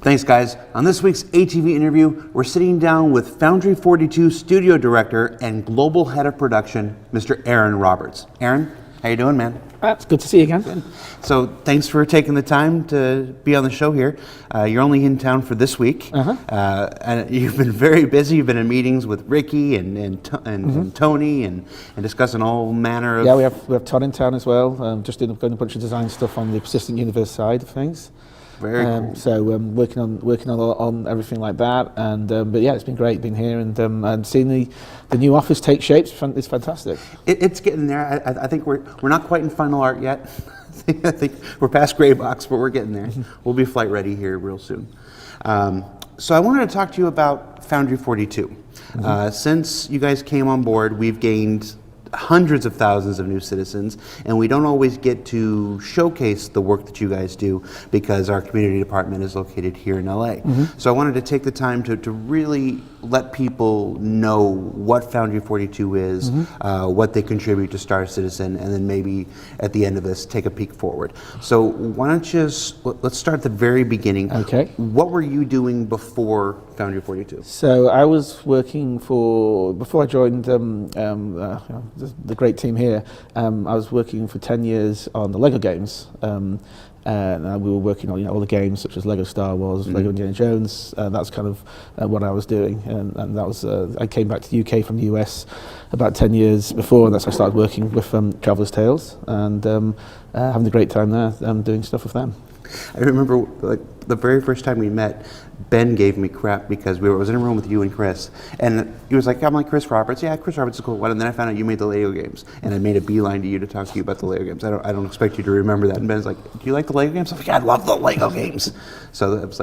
Thanks, guys. On this week's A.T.V interview, we're sitting down with Foundry 42 Studio Director and Global Head of Production, Mr. Aaron Roberts. Aaron, how you doing, man? It's good to see you again. Good. So thanks for taking the time to be on the show here. You're only in town for this week. And you've been very busy. You've been in meetings with Ricky and Tony and discussing all manner of... Yeah, we have Todd in town as well. Just doing a bunch of design stuff on the persistent universe side of things. Very cool. So working on everything like that, and but yeah, it's been great being here and seeing the new office take shape. It's fantastic. It's getting there. I think we're not quite in final art yet. I think we're past gray box, but we're getting there. We'll be flight ready here real soon. So I wanted to talk to you about Foundry 42. Since you guys came on board, we've gained hundreds of thousands of new citizens, and we don't always get to showcase the work that you guys do because our community department is located here in LA. So I wanted to take the time to really let people know what Foundry 42 is, what they contribute to Star Citizen, and then maybe at the end of this take a peek forward. So why don't you let's start at the very beginning. Okay. What were you doing before Foundry 42? So I was working before I joined the great team here, I was working for 10 years on the Lego games. And we were working on all the games such as Lego Star Wars, Lego Indiana Jones. That's kind of what I was doing, and that was I came back to the UK from the US about 10 years before, and that's when I started working with Traveller's Tales and having a great time there, doing stuff with them. I remember the very first time we met, Ben gave me crap because I was in a room with you and Chris, and he was like, I'm like, Chris Roberts. Yeah, Chris Roberts is a cool one. And then I found out you made the Lego games, and I made a beeline to you to talk to you about the Lego games. I don't expect you to remember that. And Ben's like, do you like the Lego games? I'm like, yeah, I love the Lego games. So it was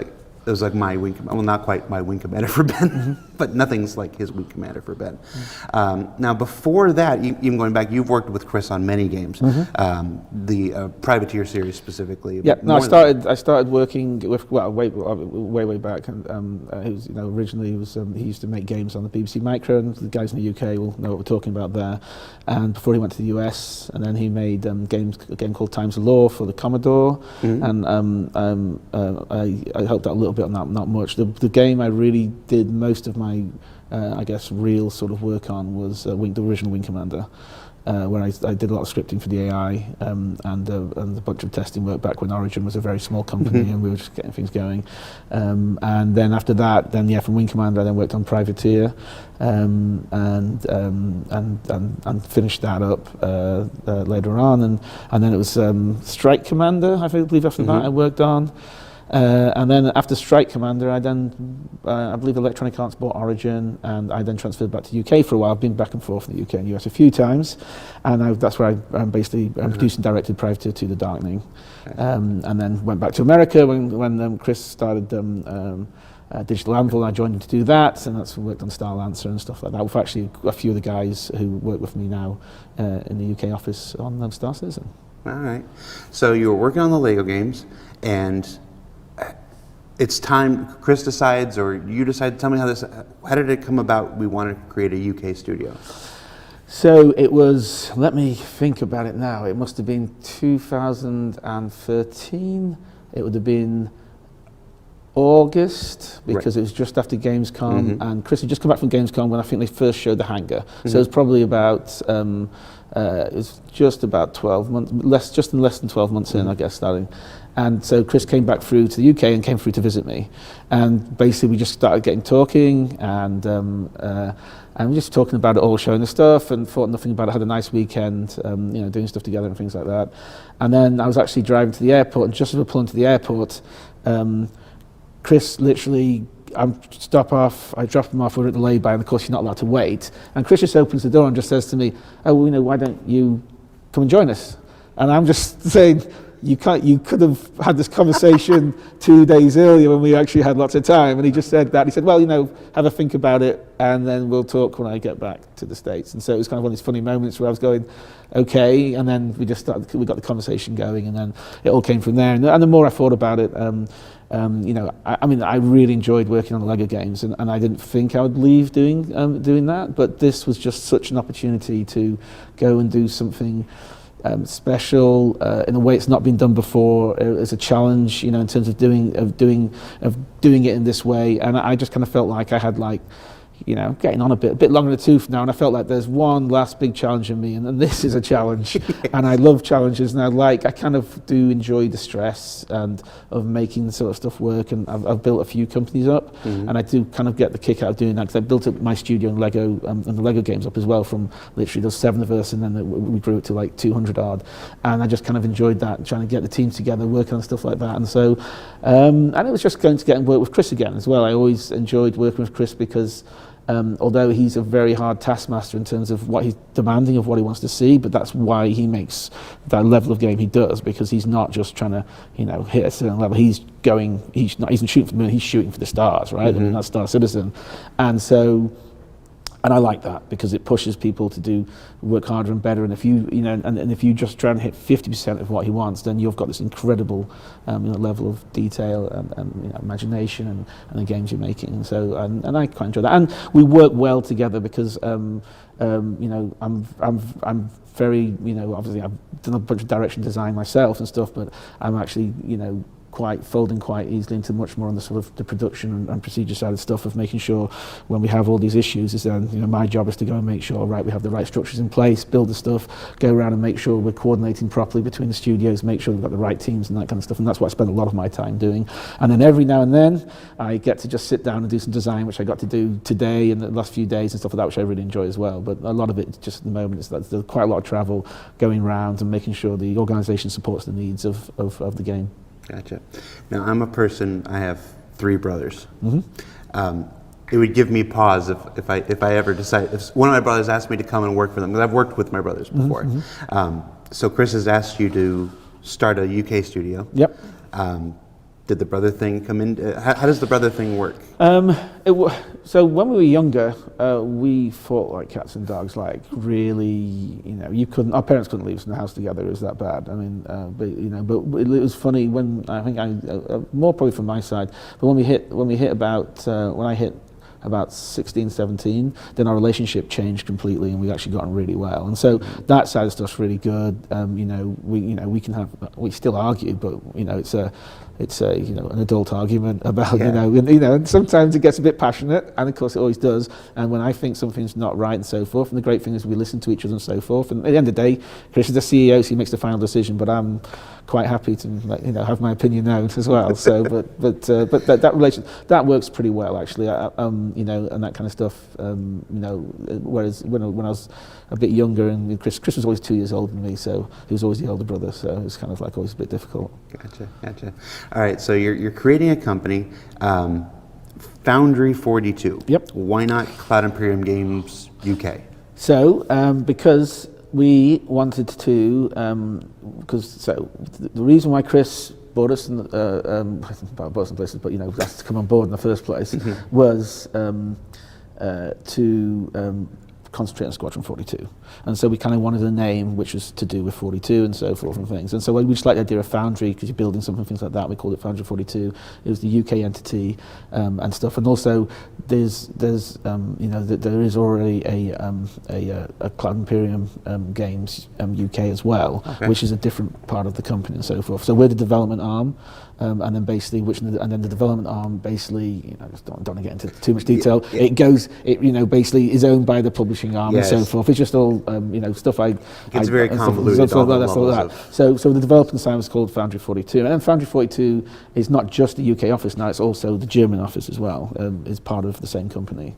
like my wing commander. Well, not quite my wing commander for Ben, but nothing's like his wing commander for Ben. Now, before that, even going back, you've worked with Chris on many games, the Privateer series specifically. Yeah, no, I started working with way back. And he was, originally he used to make games on the BBC Micro, and the guys in the UK will know what we're talking about there. And before he went to the US, and then he made a game called Times of Law for the Commodore, and I helped out a little bit on that, not much. The game I really did most of my, I guess, real sort of work on was the original Wing Commander, where I did a lot of scripting for the AI and a bunch of testing work back when Origin was a very small company and we were just getting things going. And then after that, from Wing Commander, I then worked on Privateer and finished that up later on. And then it was Strike Commander, I believe after that I worked on. And then after Strike Commander, I believe Electronic Arts bought Origin, and I then transferred back to UK for a while. I've been back and forth in the UK and US a few times, and that's where I basically produced and directed Privateer to the Darkening. And then went back to America when Chris started Digital Anvil, and I joined him to do that, and that's worked on Star Lancer and stuff like that, with actually a few of the guys who work with me now in the UK office on Star Citizen. All right. So you were working on the Lego games, and it's time, Chris decides, or you decide, tell me how did it come about we want to create a UK studio? So it was, let me think about it now, it must have been 2013, it would have been August, because it was just after Gamescom, and Chris had just come back from Gamescom when I think they first showed the hangar. So it was probably about, it was just about 12 months, less than 12 months in, I guess, starting. And so Chris came back through to the UK and came through to visit me. And basically we just started talking, and we just talking about it all, showing the stuff, and thought nothing about it, had a nice weekend, doing stuff together and things like that. And then I was actually driving to the airport, and just as we were pulling to the airport, Chris literally, I drop him off, we're at the lay-by, and of course you're not allowed to wait. And Chris just opens the door and just says to me, oh, why don't you come and join us? And I'm just saying, you could have had this conversation 2 days earlier when we actually had lots of time. And he just said that. He said, well, have a think about it, and then we'll talk when I get back to the States. And so it was kind of one of these funny moments where I was going, okay, and then we got the conversation going, and then it all came from there. And the more I thought about it, I really enjoyed working on the Lego games, and I didn't think I would leave doing that, but this was just such an opportunity to go and do something special in a way it's not been done before. It's a challenge, in terms of doing it in this way. And I just kind of felt like I had getting on a bit longer in the tooth now, and I felt like there's one last big challenge in me, and this is a challenge. And I love challenges, and I kind of do enjoy the stress and of making the sort of stuff work. And I've built a few companies up, and I do kind of get the kick out of doing that, because I built up my studio and Lego and the Lego games up as well, from literally those 7 of us, and then we grew it to like 200 odd. And I just kind of enjoyed that, trying to get the team together, working on stuff like that. And so, and it was just going to get and work with Chris again as well. I always enjoyed working with Chris because although he's a very hard taskmaster in terms of what he's demanding of what he wants to see, but that's why he makes that level of game he does, because he's not just trying to, hit a certain level. He's not shooting for the moon, he's shooting for the stars, right? I mean, that's Star Citizen. And I like that, because it pushes people to work harder and better. And if you, and if you just try and hit 50% of what he wants, then you've got this incredible level of detail and imagination and the games you're making. And so, and I quite enjoy that. And we work well together, because I'm very, obviously I've done a bunch of direction design myself and stuff, but I'm actually, folding quite easily into much more on the sort of the production and procedure side of stuff, of making sure when we have all these issues, is then my job is to go and make sure, right, we have the right structures in place, build the stuff, go around and make sure we're coordinating properly between the studios, make sure we've got the right teams and that kind of stuff. And that's what I spend a lot of my time doing. And then every now and then I get to just sit down and do some design, which I got to do today and the last few days and stuff like that, which I really enjoy as well. But a lot of it just at the moment is that there's quite a lot of travel going around and making sure the organisation supports the needs of the game. Gotcha. Now, I'm a person, I have 3 brothers. It would give me pause if I ever decide, if one of my brothers asked me to come and work for them, because I've worked with my brothers before. So Chris has asked you to start a UK studio. Yep. Did the brother thing come in? How does the brother thing work? So when we were younger, we fought like cats and dogs. Like really, our parents couldn't leave us in the house together. It was that bad. I mean, but it was funny when more probably from my side. But when I hit about 16, 17, then our relationship changed completely, and we actually gotten really well. And so that side of stuff's really good. We still argue, but it's an adult argument about and sometimes it gets a bit passionate, and of course it always does. And when I think something's not right and so forth, and the great thing is we listen to each other and so forth. And at the end of the day, Chris is the CEO, so he makes the final decision. But I'm quite happy to have my opinion known as well. So, but that relation that works pretty well actually. And that kind of stuff. Whereas when I was a bit younger, and Chris was always 2 years older than me, so he was always the older brother. So it was kind of like always a bit difficult. Gotcha. All right, so you're creating a company, Foundry 42. Yep. Why not Cloud Imperium Games UK? So because we wanted to, the reason why Chris bought us, bought some places, but asked to come on board in the first place, was to concentrate on Squadron 42. And so we kind of wanted a name which was to do with 42 and so forth and things. And so we just liked the idea of Foundry, because you're building something, things like that. We called it Foundry 42. It was the UK entity and stuff. And also there is already a Cloud Imperium Games UK as well, which is a different part of the company and so forth. So we're the development arm. And then basically, the development arm basically, just don't want to get into too much detail. Yeah. It basically is owned by the publishing arm and so forth. It's just all stuff It's very convoluted. So the developing side was called Foundry 42, and then Foundry 42 is not just the UK office now; it's also the German office as well. Is part of the same company.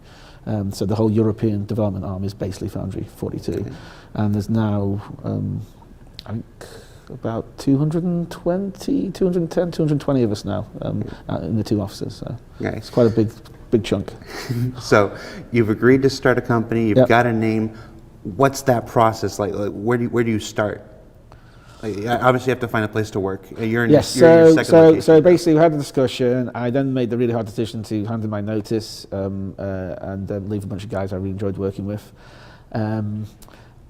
So the whole European development arm is basically Foundry 42, and there's now I think about 210, 220 of us now in the 2 offices. So it's quite a big chunk. So you've agreed to start a company. You've got a name. What's that process like? Where do you start? Obviously, you have to find a place to work. You're in your second location. So basically, we had a discussion. I then made the really hard decision to hand in my notice and leave a bunch of guys I really enjoyed working with. And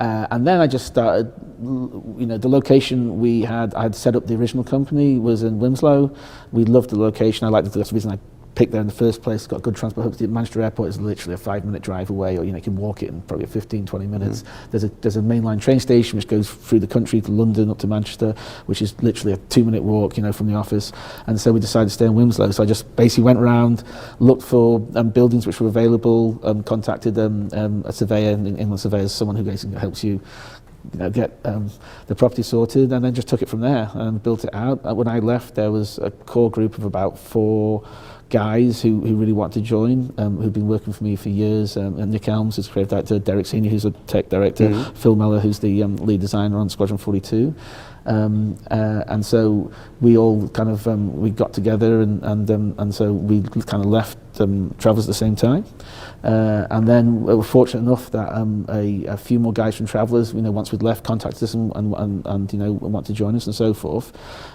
then I just started, the location I had set up the original company was in Wilmslow. We loved the location. I liked it. That's the reason I picked there in the first place, got good transport hubs. Manchester Airport is literally a 5-minute drive away, or you can walk it in probably 15, 20 minutes. There's a mainline train station which goes through the country to London up to Manchester, which is literally a 2-minute walk, from the office. And so we decided to stay in Winslow. So I just basically went around, looked for buildings which were available, contacted a surveyor, and England surveyor is someone who basically helps you get the property sorted, and then just took it from there and built it out. When I left, there was a core group of about 4 guys who really wanted to join, who've been working for me for years. And Nick Elms, who's creative director, Derek Senior, who's a tech director, Phil Mellor, who's the lead designer on Squadron 42. And so we all kind of we got together, and so we kind of left Travellers at the same time. And then we were fortunate enough that a few more guys from Travellers, once we'd left, contacted us and wanted to join us and so forth.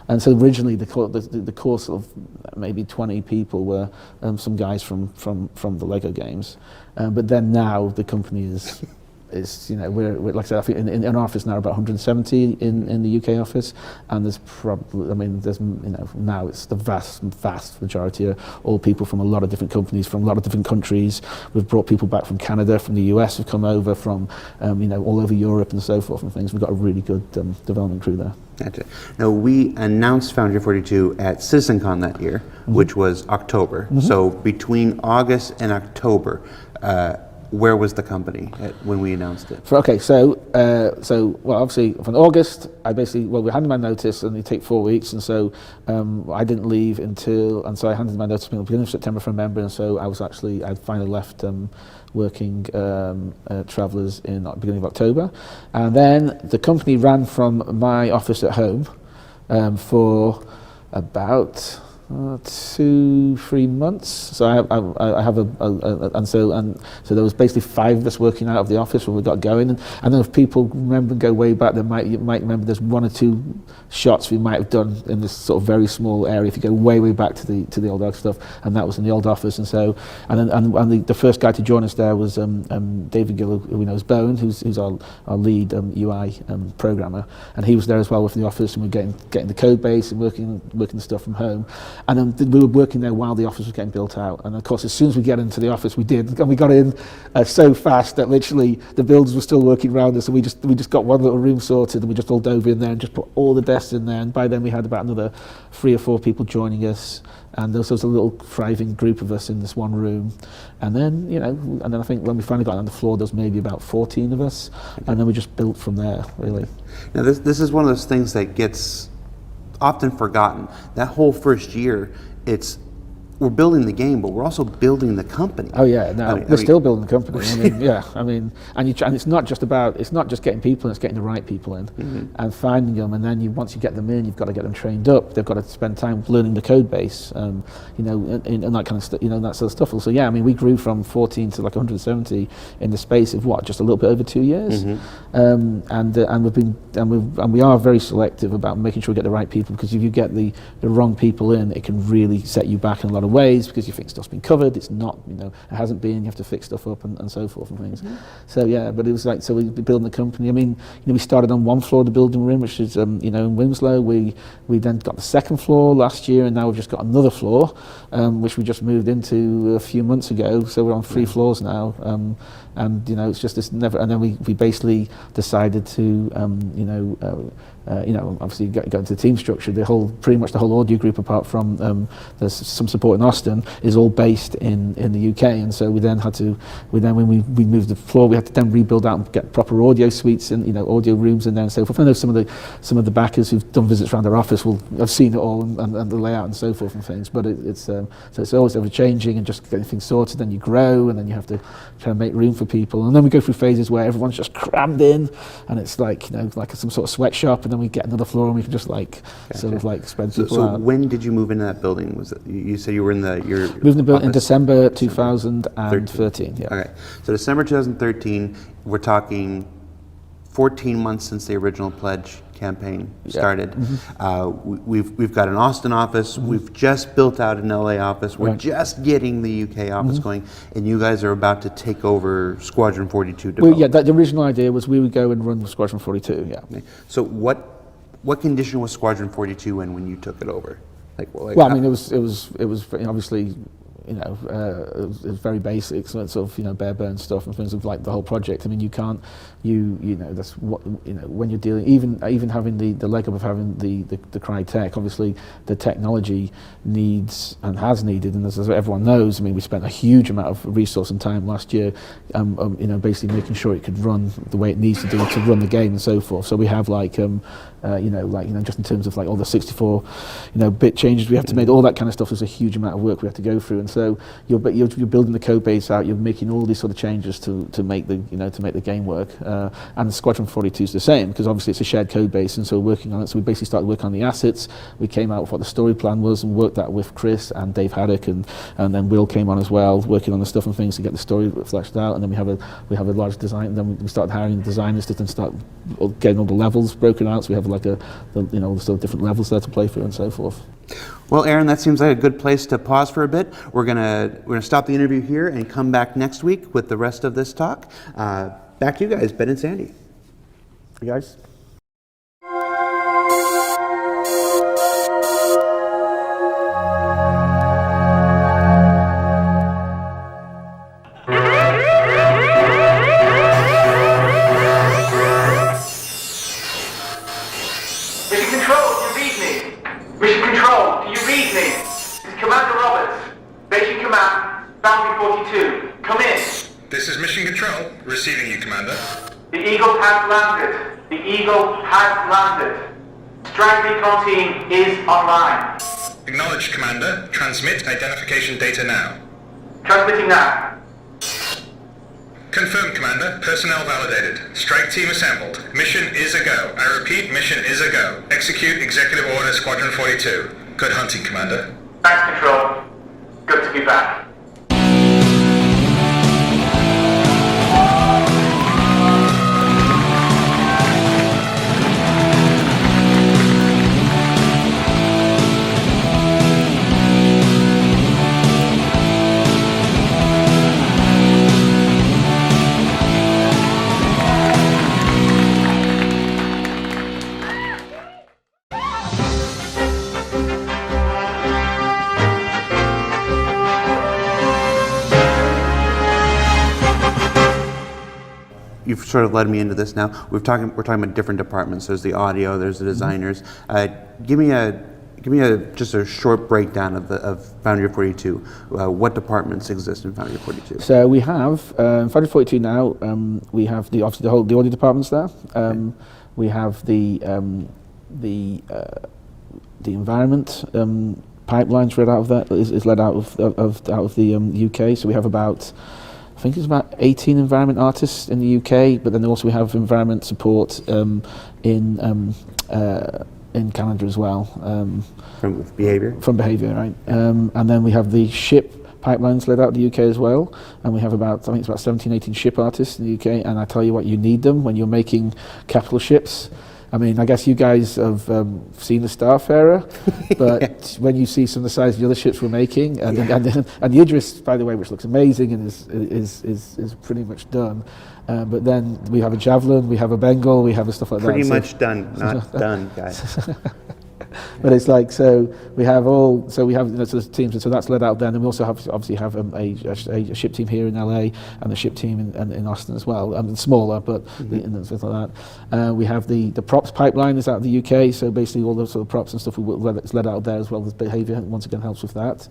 And so originally the core sort of maybe 20 people were some guys from the Lego games, but then now the company is we're like I said, I think in our office now about 170 in the UK office, and there's probably, now it's the vast majority are all people from a lot of different companies, from a lot of different countries. We've brought people back from Canada, from the US, who've come over from all over Europe and so forth and things. We've got a really good development crew there. Gotcha. Now, we announced Foundry 42 at CitizenCon that year, which was October. So between August and October, where was the company when we announced it? So obviously from August, we handed my notice, and you take 4 weeks, and so I didn't leave and so I handed my notice at the beginning of September for a member, and so I finally left working at Travellers in the beginning of October. And then the company ran from my office at home for about 2-3 months. So I have and so there was basically 5 of us working out of the office when we got going. And then if people remember and go way back, you might remember there's 1 or 2 shots we might have done in this sort of very small area. If you go way back to the old office stuff, and that was in the old office. And so the first guy to join us there was David Gill, who we know as Bowen, who's our lead UI programmer, and he was there as well within the office, and we were getting the code base and working the stuff from home. And then we were working there while the office was getting built out. And of course, as soon as we get into the office, we did. And we got in so fast that literally the builders were still working around us. And we just got one little room sorted, and we just all dove in there and just put all the desks in there. And by then we had about another 3 or 4 people joining us. And there was a little thriving group of us in this one room. And then, and then I think when we finally got on the floor, there was maybe about 14 of us. And then we just built from there, really. Now, this is one of those things that gets often forgotten. That whole first year, we're building the game, but we're also building the company. Oh yeah, we're still building the company. And it's not just getting people in, it's getting the right people in and finding them. And then once you get them in, you've got to get them trained up. They've got to spend time learning the code base, and that kind of stuff, that sort of stuff. Also, we grew from 14 to like 170 in the space of just a little bit over 2 years. And we are very selective about making sure we get the right people, because if you get the wrong people in, it can really set you back in a lot of ways, because you think stuff's been covered. It's not, it hasn't been. You have to fix stuff up and so forth and things. So but it was so we've been building the company. We started on 1 floor of the building we're in, which is in Winslow. We then got the 2nd floor last year, and now we've just got another floor, which we just moved into a few months ago. So we're on 3 floors now. And it's just this never. And then we basically decided to obviously go into the team structure. Pretty much the whole audio group, apart from there's some support in Austin, is all based in the UK. And so we then when we moved the floor, we had to then rebuild out and get proper audio suites and audio rooms in there and so forth. I know some of the backers who've done visits around our office will have seen it all and the layout and so forth and things. But so it's always ever changing and just getting things sorted. Then you grow, and then you have to try and make room for people. And then we go through phases where everyone's just crammed in, and it's like like some sort of sweatshop, and then we get another floor and we can just sort of spread people out. So when did you move into that building? Was it, you said you were in moved in the building in December 2013. Yeah. Okay. So December 2013, we're talking 14 months since the original pledge campaign started. We've got an Austin office. We've just built out an LA office. We're just getting the UK office going, and you guys are about to take over Squadron 42 development. The original idea was we would go and run Squadron 42. Yeah. Okay. So what condition was Squadron 42 in when you took it over? It was obviously it was very basic, so it's sort of bare bones stuff in terms of like the whole project. I mean, you can't that's what when you're dealing even having the leg up of having the Crytek. Obviously, the technology needs and has needed, and as everyone knows, I mean, we spent a huge amount of resource and time last year, basically making sure it could run the way it needs to do to run the game and so forth. So we have just in terms of like all the 64 bit changes we have to make, all that kind of stuff is a huge amount of work we have to go through, and so you're building the code base out, you're making all these sort of changes to make the game work, and Squadron 42 is the same, because obviously it's a shared code base, and so we're working on it. So we basically started working on the assets, we came out with what the story plan was and worked that with Chris and Dave Haddock, and then Will came on as well, working on the stuff and things to get the story fleshed out, and then we have a large design, and then we started hiring the designers to then start getting all the levels broken out, so we have like the sort of different levels there to play through and so forth. Well, Aaron, that seems like a good place to pause for a bit. We're gonna stop the interview here and come back next week with the rest of this talk. Back to you guys, Ben and Sandy. You guys. Receiving you, Commander. The Eagle has landed. The Eagle has landed. Strike Recon team is online. Acknowledged, Commander. Transmit identification data now. Transmitting now. Confirmed, Commander. Personnel validated. Strike team assembled. Mission is a go. I repeat, mission is a go. Execute Executive Order Squadron 42. Good hunting, Commander. Thanks, Control. Good to be back. You've sort of led me into this now. We're talking about different departments. There's the audio, there's the designers. Give me just a short breakdown of Foundry 42. What departments exist in Foundry 42? So we have Foundry 42 now. We have the audio departments there. We have the environment pipelines read out of that is led out of the UK. So we have about, I think it's about 18 environment artists in the UK, but then also we have environment support in Canada as well. From behavior? From behavior, right. And then we have the ship pipelines led out of the UK as well, and we have I think it's about 17, 18 ship artists in the UK, and I tell you what, you need them when you're making capital ships. I mean, I guess you guys have seen the Starfarer, but when you see some of the size of the other ships we're making, and the Idris, by the way, which looks amazing and is pretty much done, but then we have a Javelin, we have a Bengal, we have stuff like pretty that. Pretty much done, not done, guys. But it's like, so we have sort of teams, and so that's led out there. And then we also obviously have a ship team here in LA and a ship team in Austin as well. I mean, smaller, but and stuff like that. We have the props pipeline is out of the UK, so basically all those sort of props and stuff it's led out there, as well as behavior once again helps with that.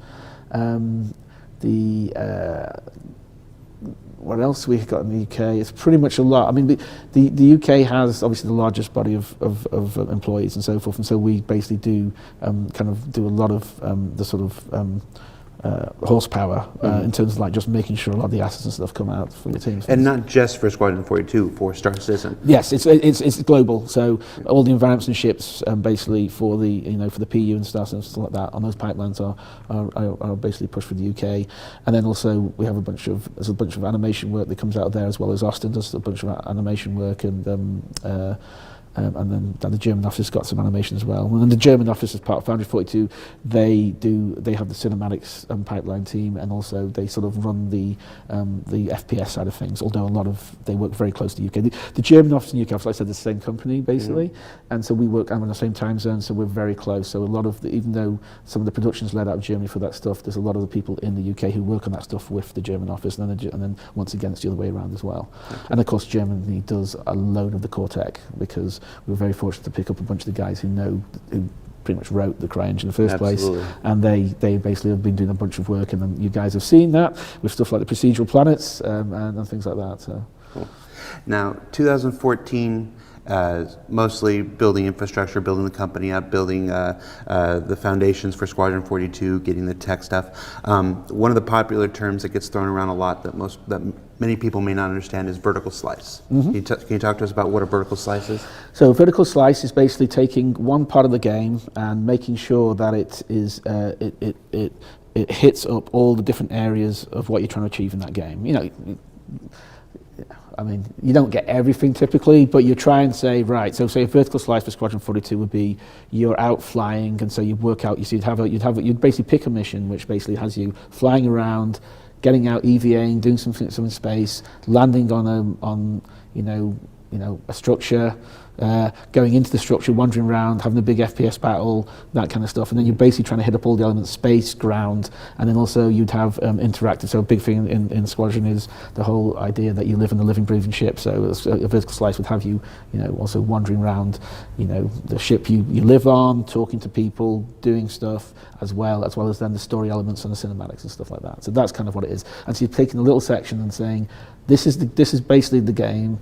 What else we've got in the UK? It's pretty much a lot. I mean, the UK has obviously the largest body of employees and so forth, and so we basically do kind of do a lot of the sort of horsepower in terms of like just making sure a lot of the assets and stuff come out from the teams. And not just for Squadron 42, for Star Citizen. Yes, it's global. So all the environments and ships basically for the for the PU and stuff and stuff like that on those pipelines are basically pushed for the UK. And then also we have there's a bunch of animation work that comes out of there, as well as Austin does a bunch of animation work, and then the German office has got some animation as well. And then the German office, as part of Foundry 42, they have the cinematics pipeline team, and also they sort of run the FPS side of things. Although they work very close to the UK. The German office and UK office, like I said, the same company basically, and so we work in the same time zone, so we're very close. So a lot of even though some of the production's led out of Germany for that stuff, there's a lot of the people in the UK who work on that stuff with the German office, and then once again it's the other way around as well. Okay. And of course Germany does a load of the core tech, because we were very fortunate to pick up a bunch of the guys who pretty much wrote the CryEngine in the first place, and they basically have been doing a bunch of work, and then you guys have seen that with stuff like the procedural planets and things like that. So. Cool. Now 2014, mostly building infrastructure, building the company up, building the foundations for Squadron 42, getting the tech stuff. One of the popular terms that gets thrown around a lot that many people may not understand is vertical slice. Can you talk to us about what a vertical slice is? So vertical slice is basically taking one part of the game and making sure that it hits up all the different areas of what you're trying to achieve in that game. You know, I mean, you don't get everything typically, but you try and say, right, so say a vertical slice for Squadron 42 would be you're out flying, and so you work out, you'd basically pick a mission which basically has you flying around, getting out, EVAing, doing something in space, landing on a structure, going into the structure, wandering around, having a big FPS battle, that kind of stuff. And then you're basically trying to hit up all the elements, space, ground, and then also you'd have interactive. So a big thing in Squadron is the whole idea that you live in a living, breathing ship. So a vertical slice would have you, also wandering around, the ship you live on, talking to people, doing stuff, as well as then the story elements and the cinematics and stuff like that. So that's kind of what it is. And so you're taking a little section and saying, this is basically the game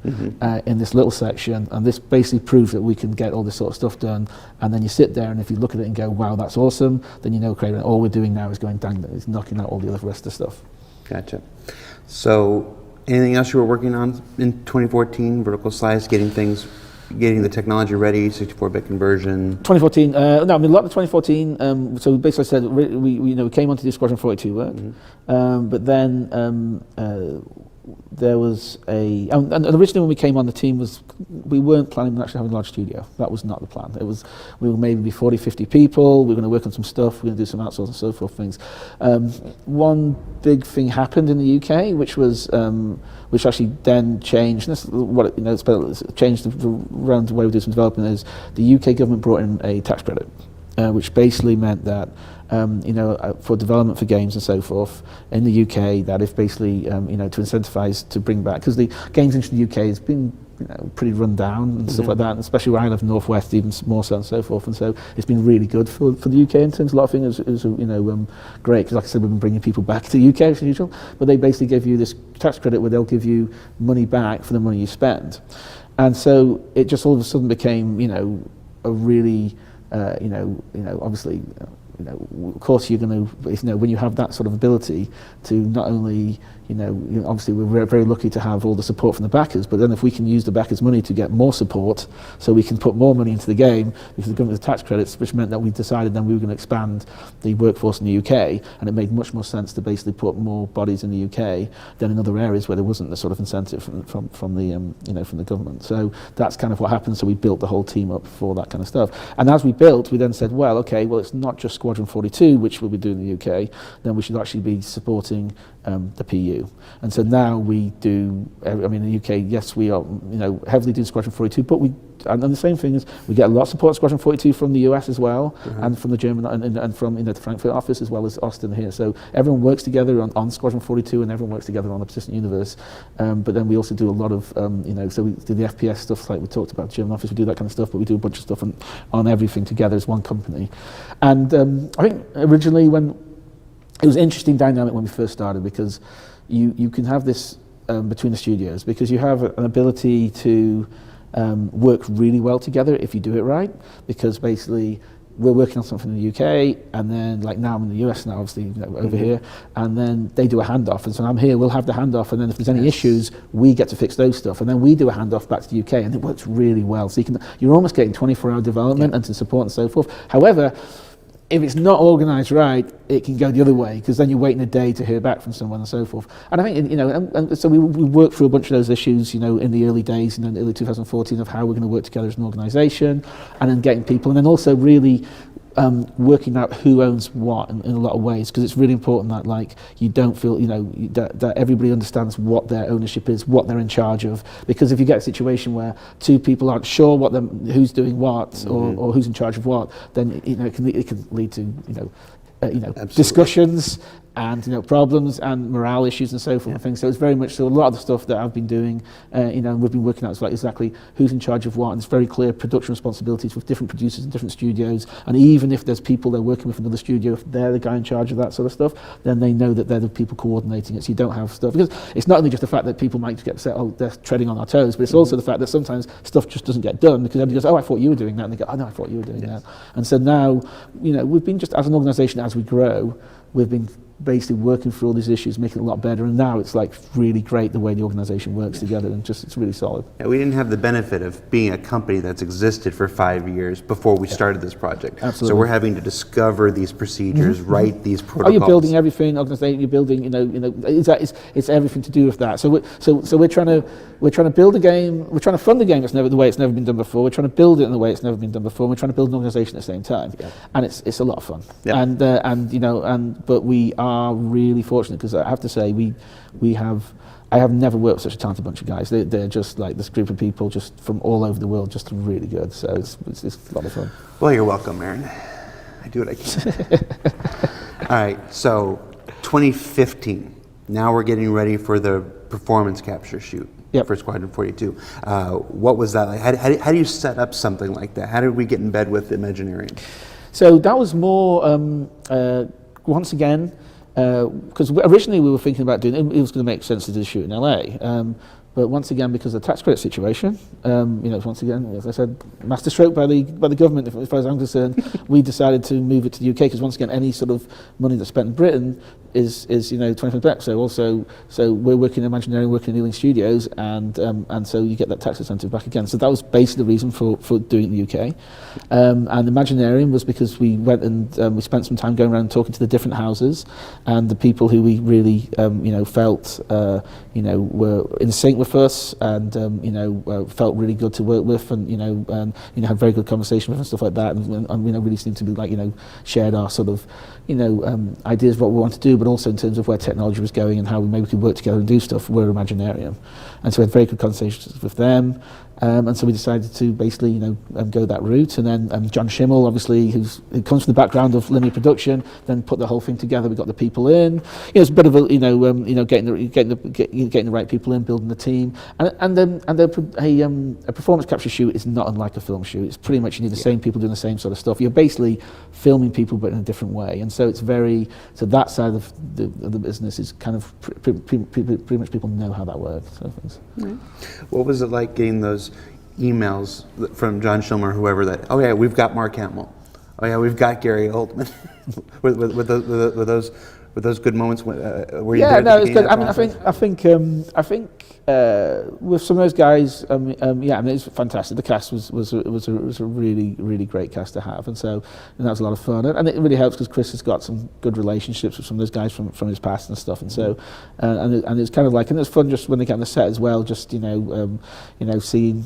in this little section, and this basically proves that we can get all this sort of stuff done. And then you sit there, and if you look at it and go, wow, that's awesome, then you know, Craven, all we're doing now is going down, is knocking out all the other rest of the stuff. Gotcha. So anything else you were working on in 2014, vertical slice, getting the technology ready, 64-bit conversion? 2014, no, I mean, a lot of 2014, so basically I said, we came on to do Squadron 42 work, but then there was and originally when we came on, the team we weren't planning on actually having a large studio. That was not the plan. We were maybe 40, 50 people, we were going to work on some stuff, we were going to do some outsourcing and so forth things. One big thing happened in the UK, which actually then changed, and this is what it's changed around the way we do some development, is the UK government brought in a tax credit, which basically meant that for development for games and so forth in the UK, that if basically to incentivize to bring back, because the games industry in the UK has been pretty run down and stuff like that, and especially where I live northwest, even more so and so forth, and so it's been really good for the UK in terms of a lot of things. It was great, because like I said, we've been bringing people back to the UK as usual, but they basically give you this tax credit where they'll give you money back for the money you spend, and so it just all of a sudden became a really obviously. Of course, you're going to, when you have that sort of ability to not only, obviously we're very, very lucky to have all the support from the backers, but then if we can use the backers' money to get more support, so we can put more money into the game, because the government has tax credits, which meant that we decided then we were going to expand the workforce in the UK, and it made much more sense to basically put more bodies in the UK than in other areas where there wasn't the sort of incentive from the government. So that's kind of what happened. So we built the whole team up for that kind of stuff. And as we built, we then said, well, it's not just Squadron 42, which we'll be doing in the UK, then we should actually be supporting the PU. And so now we do, in the UK, yes, we are heavily doing Squadron 42, but and the same thing is, we get a lot of support Squadron 42 from the US as well, and from the German, and from the Frankfurt office, as well as Austin here. So everyone works together on Squadron 42, and everyone works together on the Persistent Universe. But then we also do a lot of, so we do the FPS stuff, like we talked about, German office, we do that kind of stuff, but we do a bunch of stuff on everything together as one company. And I think originally it was an interesting dynamic when we first started, because you can have this between the studios, because you have an ability to work really well together if you do it right, because basically we're working on something in the UK, and then like now I'm in the US now, obviously over here, and then they do a handoff, and so I'm here, we'll have the handoff, and then if there's any issues, we get to fix those stuff, and then we do a handoff back to the UK, and it works really well. So you're almost getting 24-hour development and to support and so forth. However, if it's not organised right, it can go the other way, because then you're waiting a day to hear back from someone and so forth. And I think, you know, and so we worked through a bunch of those issues, you know, in the early days, in the early 2014, of how we're going to work together as an organisation, and then getting people, and then also really working out who owns what in a lot of ways, because it's really important that, like, you don't feel, you know, that everybody understands what their ownership is, what they're in charge of. Because if you get a situation where two people aren't sure who's doing what, or who's in charge of what, then, you know, it can lead to, discussions and, you know, problems and morale issues and so forth and things. So it's very much so a lot of the stuff that I've been doing, we've been working out is like exactly who's in charge of what, and it's very clear production responsibilities with different producers in different studios. And even if there's people they're working with in another studio, if they're the guy in charge of that sort of stuff, then they know that they're the people coordinating it. So you don't have stuff, because it's not only just the fact that people might get upset, oh, they're treading on our toes, but it's also the fact that sometimes stuff just doesn't get done because everybody goes, oh, I thought you were doing that, and they go, oh no, I thought you were doing that. And so now, you know, we've been just, as an organisation, as we grow, we've been basically working through all these issues, making it a lot better, and now it's like really great the way the organisation works together, and just it's really solid. Yeah, we didn't have the benefit of being a company that's existed for 5 years before we started this project. Absolutely. So we're having to discover these procedures, write these protocols. Oh, you're building everything, organisation. You're building, it's everything to do with that. So we're trying to build a game. We're trying to fund the game the way it's never been done before. We're trying to build it in the way it's never been done before. And we're trying to build an organisation at the same time, and it's a lot of fun. Yeah. But we are really fortunate, because I have to say I have never worked with such a talented bunch of guys. They're just like this group of people just from all over the world, just really good. So it's a lot of fun. Well, you're welcome, Aaron. I do what I can. All right, so 2015. Now we're getting ready for the performance capture shoot. Yep. For Squadron 42. What was that like? How do you set up something like that? How did we get in bed with Imaginarium? So that was more, once again, because originally we were thinking about doing it was going to make sense to do the shoot in LA. But once again, because of the tax credit situation, once again, as I said, masterstroke by the government, as far as I'm concerned, we decided to move it to the UK, because once again, any sort of money that's spent in Britain is 20% back. So we're working in Imaginarium, working in Ealing Studios, and so you get that tax incentive back again. So that was basically the reason for doing it in the UK. And Imaginarium was because we went and we spent some time going around talking to the different houses and the people who we really felt were in sync with us, and felt really good to work with, and had very good conversation with and stuff like that, and really seemed to be shared our sort of ideas of what we want to do, but also in terms of where technology was going and how we maybe could work together and do stuff. We're Imaginarium, and so we had very good conversations with them. And so we decided to basically, go that route. And then John Schimmel, obviously, who comes from the background of linear production, then put the whole thing together. We got the people in. It's a bit of a, getting the right people in, building the team. And a performance capture shoot is not unlike a film shoot. It's pretty much you need the same people doing the same sort of stuff. You're basically filming people, but in a different way. And so so that side of the business is kind of pretty much people know how that works. So things. What was it like getting those emails from John Schilmer, whoever, that, oh yeah, we've got Mark Hamill, oh yeah, we've got Gary Oldman, with those good moments were you there? No, it's good. I mean, I think with some of those guys, it's fantastic. The cast was a really great cast to have, and that was a lot of fun. And it really helps because Chris has got some good relationships with some of those guys from his past and stuff. And so, and it's kind of like, and it's fun just when they get on the set as well. Just seeing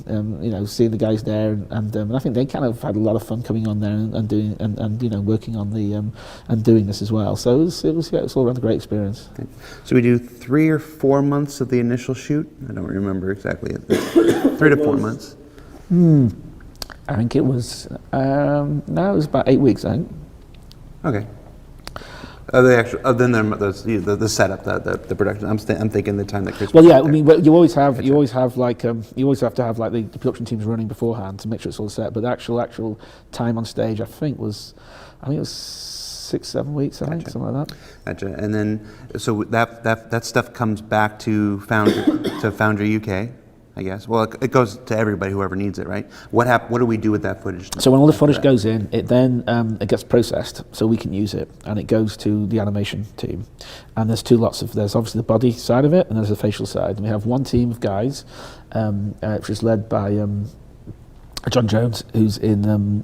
the guys there, and I think they kind of had a lot of fun coming on there and doing and working on the and doing this as well. So it was all around a great experience. Okay. So we do 3 or 4 months of the initial shoot. I don't remember exactly. 3 to 4 months. I think it was. No, it was about 8 weeks. I think. Okay. The setup, the production. I'm thinking the time that Chris. Well, yeah. I mean, you always have to have the production teams running beforehand to make sure it's all set. But the actual time on stage, I think it was 6-7 weeks, I think, something like that. Gotcha. And then, so that stuff comes back to Foundry UK, I guess. Well, it goes to everybody, whoever needs it, right? What do we do with that footage? So when all the footage goes in, it then it gets processed, so we can use it, and it goes to the animation team. And there's two lots of. There's obviously the body side of it, and there's the facial side. And we have one team of guys, which is led by John Jones, who's in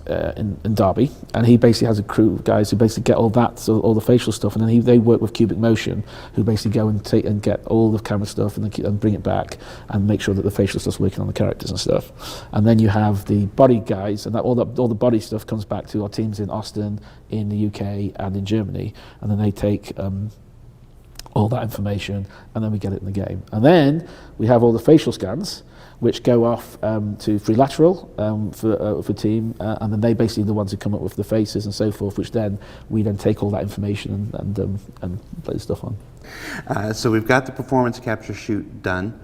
in Derby, and he basically has a crew of guys who basically get all that, so all the facial stuff, and then they work with Cubic Motion, who basically go and take and get all the camera stuff and bring it back and make sure that the facial stuff's working on the characters and stuff. And then you have the body guys, and all the body stuff comes back to our teams in Austin, in the UK, and in Germany, and then they take all that information, and then we get it in the game. And then we have all the facial scans, which go off to Free Lateral for team, and then they basically the ones who come up with the faces and so forth, which then we then take all that information and play the stuff on. So we've got the performance capture shoot done.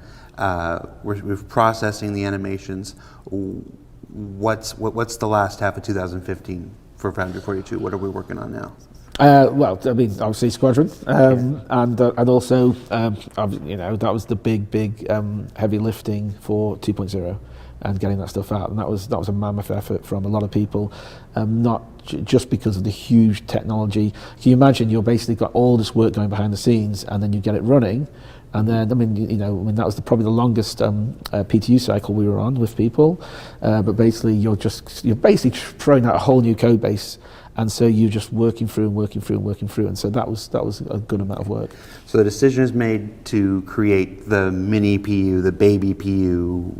We're processing the animations. What's the last half of 2015 for Foundry 42? What are we working on now? Well, I mean, obviously Squadron, and also, that was the big heavy lifting for 2.0 and getting that stuff out, and that was a mammoth effort from a lot of people, not just because of the huge technology. Can you imagine? You're basically got all this work going behind the scenes, and then you get it running. And then, that was probably the longest PTU cycle we were on with people. But basically, you're basically throwing out a whole new code base, and so you're just working through, and so that was a good amount of work. So the decision is made to create the mini PU, the baby PU.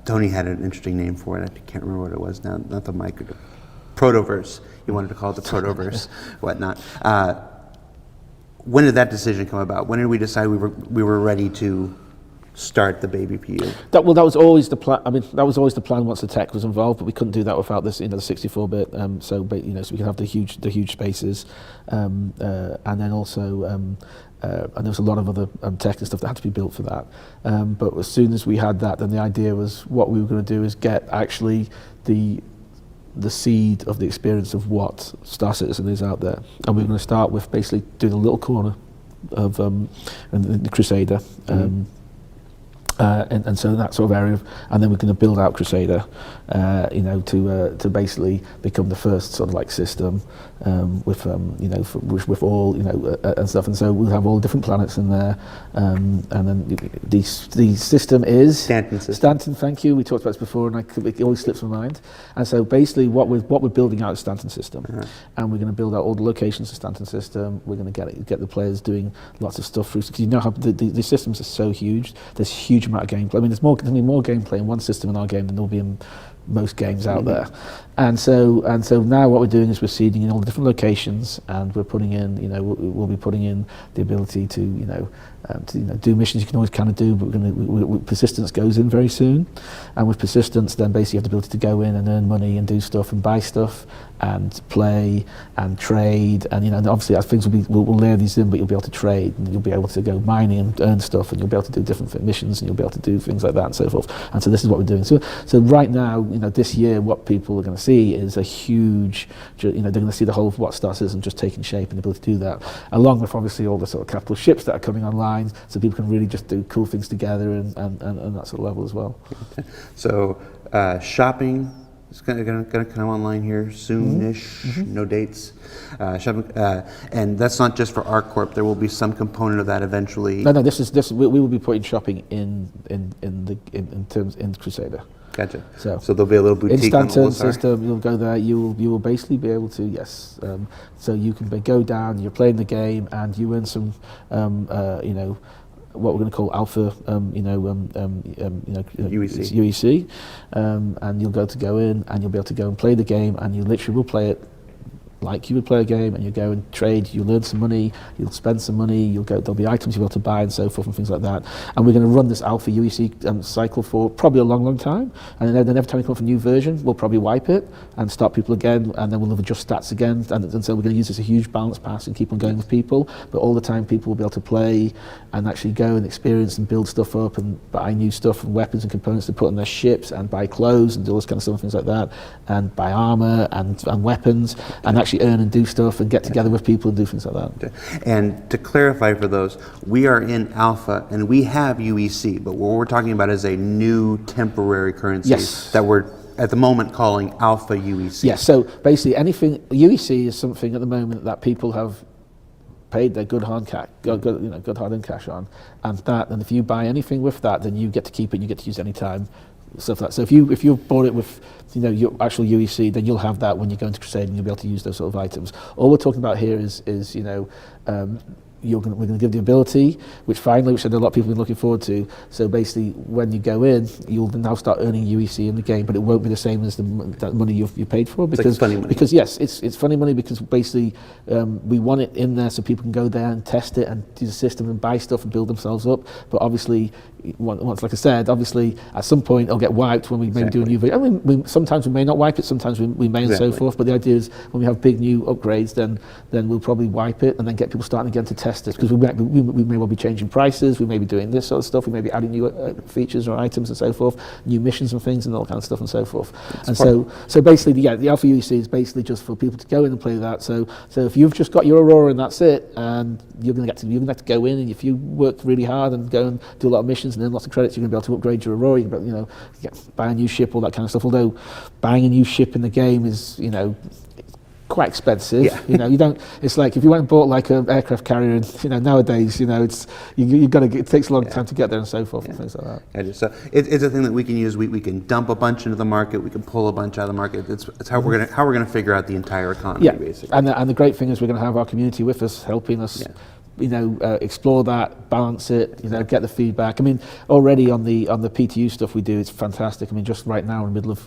Tony had an interesting name for it. I can't remember what it was now. Not the micro, Protoverse. He wanted to call it the Protoverse, whatnot. When did that decision come about? When did we decide we were ready to start the baby PU? That was always the plan. I mean, that was always the plan once the tech was involved, but we couldn't do that without this, the 64-bit. So we could have the huge spaces, and then also, and there was a lot of other tech and stuff that had to be built for that. But as soon as we had that, then the idea was what we were going to do is get actually the seed of the experience of what Star Citizen is out there, and we're going to start with basically doing a little corner of the Crusader, and so that sort of area, and then we're going to build out Crusader, to basically become the first sort of like system with all and stuff, and so we'll have all different planets in there, and then the system is Stanton. Thank you. We talked about this before, and it always slips my mind. And so basically, what we're building out is Stanton system, and we're going to build out all the locations of Stanton system. We're going to get the players doing lots of stuff through, because you know how the systems are so huge. There's a huge amount of gameplay. I mean, there's more gameplay in one system in our game than there will be in most games out there, and so now what we're doing is we're seeding in all the different locations, and we're putting in, we'll be putting in the ability to do missions you can always kind of do, but persistence goes in very soon, and with persistence then basically you have the ability to go in and earn money and do stuff and buy stuff and play and trade, and obviously as things we'll layer these in, but you'll be able to trade, and you'll be able to go mining and earn stuff, and you'll be able to do different missions, and you'll be able to do things like that and so forth. And so this is what we're doing. So right now, this year, what people are going to see is a huge, they're going to see the whole of what Star Citizen just taking shape and the ability to do that, along with obviously all the sort of capital ships that are coming online, so people can really just do cool things together and that sort of level as well. Okay. So shopping is going to come online here soon-ish, no dates. Shopping, and that's not just for ArcCorp. There will be some component of that eventually. No. This we will be putting shopping in Crusader. Gotcha. So there'll be a little boutique on the Stanton system. You'll go there. You will basically be able to so you can go down. You're playing the game, and you earn some what we're going to call alpha, UEC, and you'll go in, and you'll be able to go and play the game, and you literally will play it like you would play a game, and you go and trade, you'll earn some money, you'll spend some money, there'll be items you'll be able to buy and so forth and things like that. And we're going to run this alpha UEC cycle for probably a long time, and then every time we come up with a new version, we'll probably wipe it and start people again, and then we'll adjust stats again, and so we're going to use this as a huge balance pass and keep on going with people, but all the time people will be able to play and actually go and experience and build stuff up and buy new stuff and weapons and components to put on their ships, and buy clothes and do all this kind of stuff and things like that, and buy armor and weapons, and actually earn and do stuff and get together with people and do things like that. Okay. And to clarify for those, we are in alpha and we have UEC, but what we're talking about is a new temporary currency that we're at the moment calling alpha UEC. Yes, so basically anything, UEC is something at the moment that people have paid their good hard earned cash on, and if you buy anything with that, then you get to keep it, you get to use any time. stuff like that. So if you've bought it with your actual UEC, then you'll have that when you go into Crusade, and you'll be able to use those sort of items. All we're talking about here is we're going to give the ability, which I know a lot of people have been looking forward to. So basically, when you go in, you'll now start earning UEC in the game, but it won't be the same as that money you paid for. Because, it's like funny money. Because yes, it's funny money, because basically we want it in there so people can go there and test it and do the system and buy stuff and build themselves up. But obviously, once, like I said, obviously at some point it'll get wiped when we maybe do a new video. I mean, sometimes we may not wipe it, sometimes we may, and so forth. But the idea is when we have big new upgrades, then we'll probably wipe it and then get people starting again to test it, because we may well be changing prices, we may be doing this sort of stuff, we may be adding new features or items and so forth, new missions and things and all kind of stuff and so forth. So basically, the Alpha UEC is basically just for people to go in and play that. So if you've just got your Aurora and that's it, and you're going to go in, and if you work really hard and go and do a lot of missions and earn lots of credits, you're going to be able to upgrade your Aurora. You can buy a new ship, all that kind of stuff. Although buying a new ship in the game is quite expensive. Yeah. You don't. It's like if you went and bought like an aircraft carrier, and nowadays, it's you got to. It takes a long time to get there and so forth and things like that. So it's a thing that we can use. We can dump a bunch into the market. We can pull a bunch out of the market. It's how we're gonna figure out the entire economy, basically. And the great thing is we're going to have our community with us, helping us. Explore that, balance it, get the feedback. I mean, already on the PTU stuff we do, it's fantastic. I mean, just right now in the middle of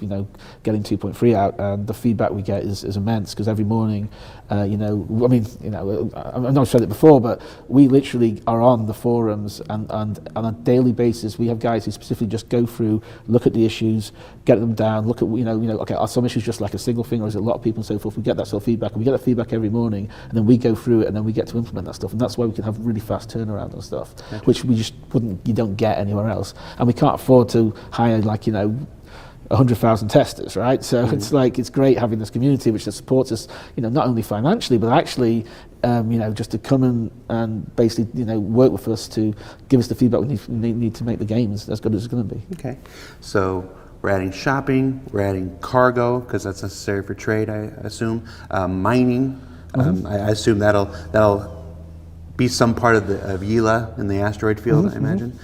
getting 2.3 out, and the feedback we get is immense, because every morning, I've not said it before, but we literally are on the forums, and on a daily basis, we have guys who specifically just go through, look at the issues, get them down, look at okay, are some issues just like a single thing, or is it a lot of people and so forth? We get that sort of feedback, and we get that feedback every morning, and then we go through it, and then we get to implement that stuff, and that's why we can have really fast turnaround and stuff, which we just you don't get anywhere else, and we can't afford to hire 100,000 testers, right? So it's great having this community which supports us, not only financially but actually, just to come and basically, work with us to give us the feedback we need to make the games as good as it's going to be. Okay, so we're adding shopping, we're adding cargo because that's necessary for trade, I assume. Mining, I assume that'll be some part of Yila in the asteroid field, I imagine.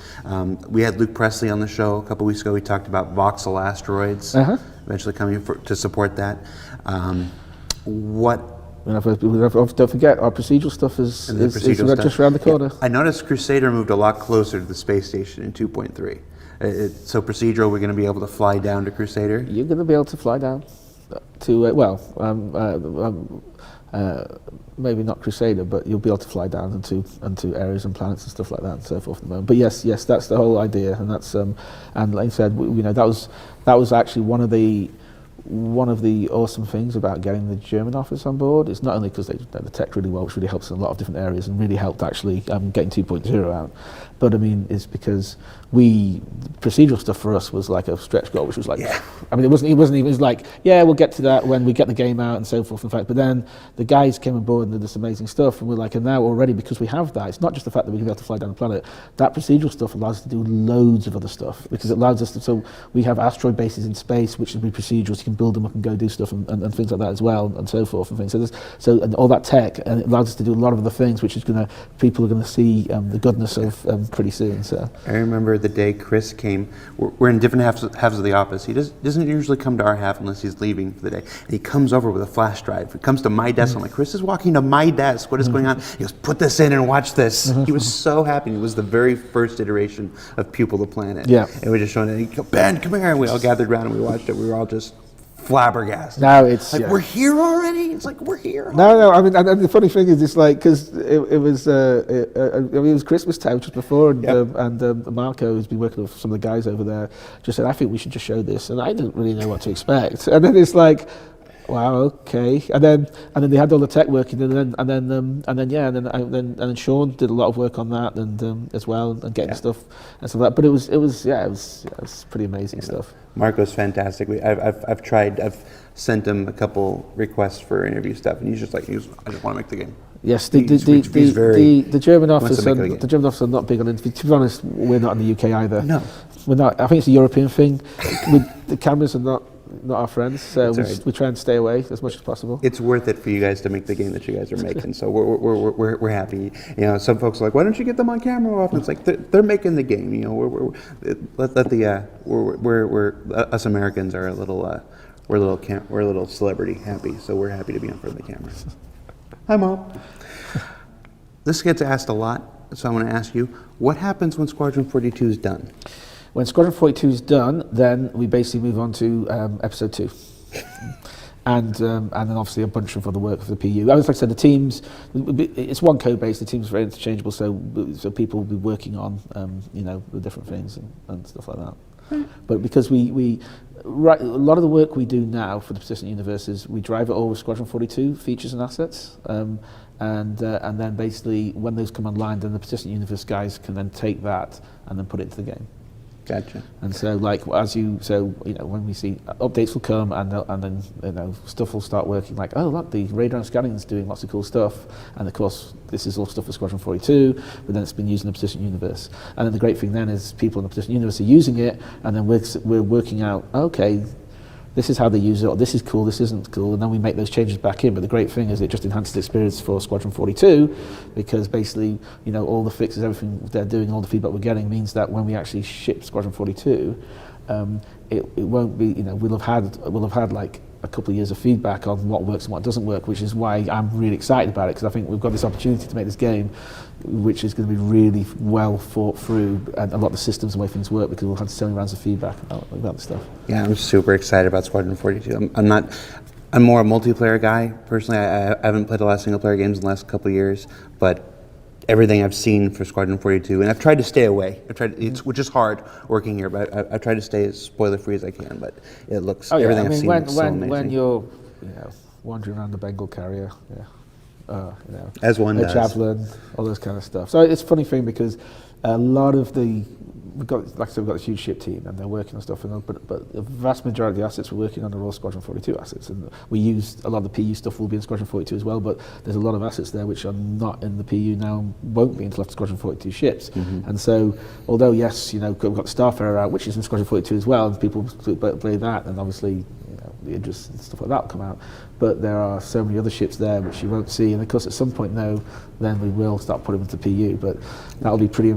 We had Luke Presley on the show a couple weeks ago. We talked about voxel asteroids eventually coming to support that. Don't forget, our procedural stuff is just around the corner. Yeah. I noticed Crusader moved a lot closer to the space station in 2.3. So procedural, we're going to be able to fly down to Crusader? You're going to be able to fly down to, maybe not Crusader, but you'll be able to fly down into areas and planets and stuff like that and so forth at the moment. But yes, that's the whole idea, and that's and like I said, that was actually one of the awesome things about getting the German office on board. It's not only because they know the tech really well, which really helps in a lot of different areas and really helped actually getting 2.0 out, but I mean it's because the procedural stuff for us was like a stretch goal, which was like, I mean it wasn't even, it was like, we'll get to that when we get the game out and so forth. In fact, but then the guys came on board and did this amazing stuff, and we're like, and now already, because we have that, it's not just the fact that we can be able to fly down the planet, that procedural stuff allows us to do loads of other stuff, because it allows us to, so we have asteroid bases in space which will be procedurals, you can build them up and go do stuff and things like that as well, and so forth and things. So and all that tech, and it allows us to do a lot of other things, which is people are going to see the goodness of pretty soon. So I remember the day Chris came. We're in different halves of the office. He doesn't usually come to our half unless he's leaving for the day. And he comes over with a flash drive. He comes to my desk. I'm like, Chris is walking to my desk. What is going on? He goes, put this in and watch this. He was so happy. It was the very first iteration of Pupil the Planet. Yeah. And we just showing it. He goes, Ben, come here. And we all gathered around and we watched it. We were all just flabbergasted. Now it's like, we're here already? It's like, we're here. No, I mean, and the funny thing is, it's like, because it was Christmas time just before, and Marco, who's been working with some of the guys over there, just said, I think we should just show this, and I didn't really know what to expect, and then it's like, wow, okay, and then they had all the tech working, and then Sean did a lot of work on that, and as well, and getting stuff and stuff like that. But it was pretty amazing stuff. Marco's fantastic. I've sent him a couple requests for interview stuff, and he's just like, I just want to make the game. Yes, the German office are not big on interviews. To be honest, we're not in the UK either. No, we're not. I think it's a European thing. The cameras are not not our friends. So That's all right. we try and stay away as much as possible. It's worth it for you guys to make the game that you guys are making. So we're happy. You know, some folks are like, why don't you get them on camera more often? It's like they're making the game. You know, us Americans are a little we're a little celebrity happy. So we're happy to be in front of the camera. Hi, Mom. This gets asked a lot, so I want to ask you, what happens when Squadron 42 is done? When Squadron 42 is done, then we basically move on to episode 2. And then obviously a bunch of other work for the PU. As I said, the teams, it's one code base, the team's very interchangeable, so people will be working on, the different things and stuff like that. But because we a lot of the work we do now for the persistent universe is we drive it all with Squadron 42 features and assets, and then basically when those come online, then the persistent universe guys can then take that and then put it into the game. Gotcha. And so, when we see updates will come, and then stuff will start working. Like, oh look, the radar and scanning is doing lots of cool stuff, and of course this is all stuff for Squadron 42. But then it's been used in the persistent universe. And then the great thing then is people in the persistent universe are using it, and then we're working out, okay, this is how they use it, or this is cool, this isn't cool, and then we make those changes back in. But the great thing is it just enhances the experience for Squadron 42, because basically, all the fixes, everything they're doing, all the feedback we're getting means that when we actually ship Squadron 42, it won't be, we'll have had like a couple of years of feedback on what works and what doesn't work, which is why I'm really excited about it, because I think we've got this opportunity to make this game which is going to be really well thought through, and a lot of the systems and the way things work, because we'll have so many rounds of feedback about the stuff. Yeah, I'm super excited about Squadron 42. I'm more a multiplayer guy personally. I haven't played a lot of single player games in the last couple of years, but everything I've seen for Squadron 42, and I've tried to stay away. Which is hard working here, but I've tried to stay as spoiler free as I can. But it looks everything I've seen looks so amazing. When you're wandering around the Bengal carrier, as one does, javelin, all those kind of stuff. So it's a funny thing, because a lot of we've got a huge ship team, and they're working on stuff, but the vast majority of the assets we're working on are all Squadron 42 assets, and we use a lot of the PU stuff will be in Squadron 42 as well, but there's a lot of assets there which are not in the PU now, won't be until after Squadron 42 ships. And so, although yes, we've got the Starfarer out, which is in Squadron 42 as well, and people play that, and obviously the Idris and stuff like that will come out, but there are so many other ships there which you won't see, and of course at some point now, then we will start putting them into PU, but that'll be pretty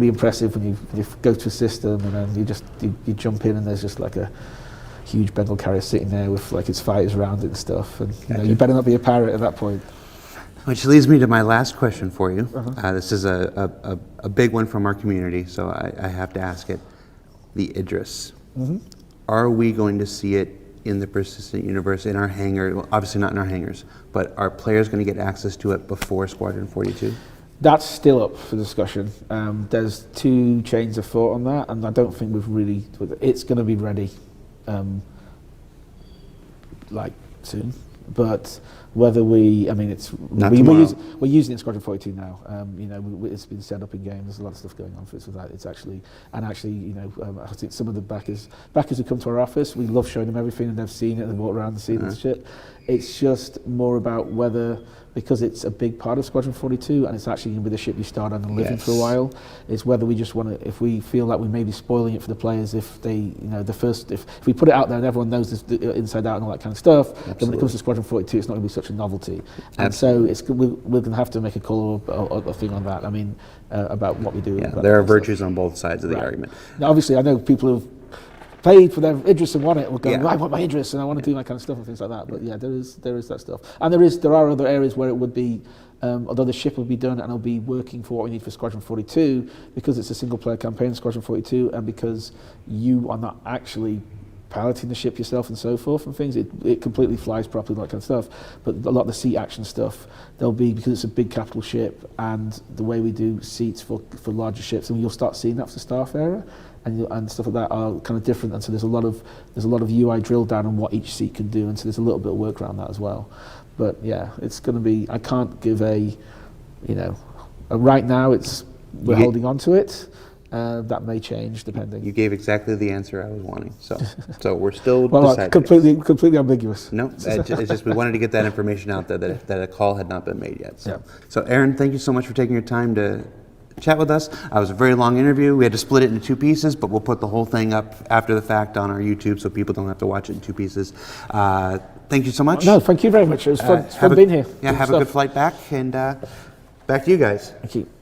impressive when you go to a system, and then you jump in, and there's just like a huge Bengal carrier sitting there with like its fighters around it and stuff, and you better not be a pirate at that point. Which leads me to my last question for you. This is a big one from our community, so I have to ask it. The Idris. Are we going to see it in the persistent universe, in our hangar? Well, obviously not in our hangars, but are players going to get access to it before Squadron 42? That's still up for discussion. There's two chains of thought on that, and I don't think it's going to be ready soon. But whether we're using it in Squadron 42 now. It's been set up in game. There's a lot of stuff going on for it. So that it's actually, I think some of the backers who come to our office, we love showing them everything, and they've seen it and they've walked around and seen the ship. It's just more about whether, because it's a big part of Squadron 42, and it's actually going to be the ship you start on and live in for a while, it's whether we just want to, if we feel like we may be spoiling it for the players, if they, if we put it out there and everyone knows this inside out and all that kind of stuff, then when it comes to Squadron 42, it's not going to be such a novelty. And so we're going to have to make a call or a thing on that. I mean, about what we do. Yeah, there are virtues on both sides of the argument. Now, obviously, I know people who've paid for their Idris and want it, will go, I want my Idris and I want to do that kind of stuff and things like that. But yeah, there is that stuff. And there are other areas where it would be, although the ship will be done and it'll be working for what we need for Squadron 42, because it's a single player campaign in Squadron 42, and because you are not actually piloting the ship yourself and so forth and things, it completely flies properly, that kind of stuff. But a lot of the seat action stuff, there'll be, because it's a big capital ship, and the way we do seats for larger ships, and you'll start seeing that for the Starfarer, and stuff like that are kind of different, and so there's a lot of UI drill down on what each seat can do, and so there's a little bit of work around that as well. But yeah, it's going to be, I can't give right now we're holding on to it. That may change depending. You gave exactly the answer I was wanting, so we're still deciding. Completely ambiguous. No, it's just we wanted to get that information out there that a call had not been made yet. So Aaron, thank you so much for taking your time to chat with us. It was a very long interview. We had to split it into 2 pieces, but we'll put the whole thing up after the fact on our YouTube so people don't have to watch it in 2 pieces. Thank you so much. No, thank you very much. It was fun, being here. Yeah, Good have stuff. a good flight back, and back to you guys. Thank you.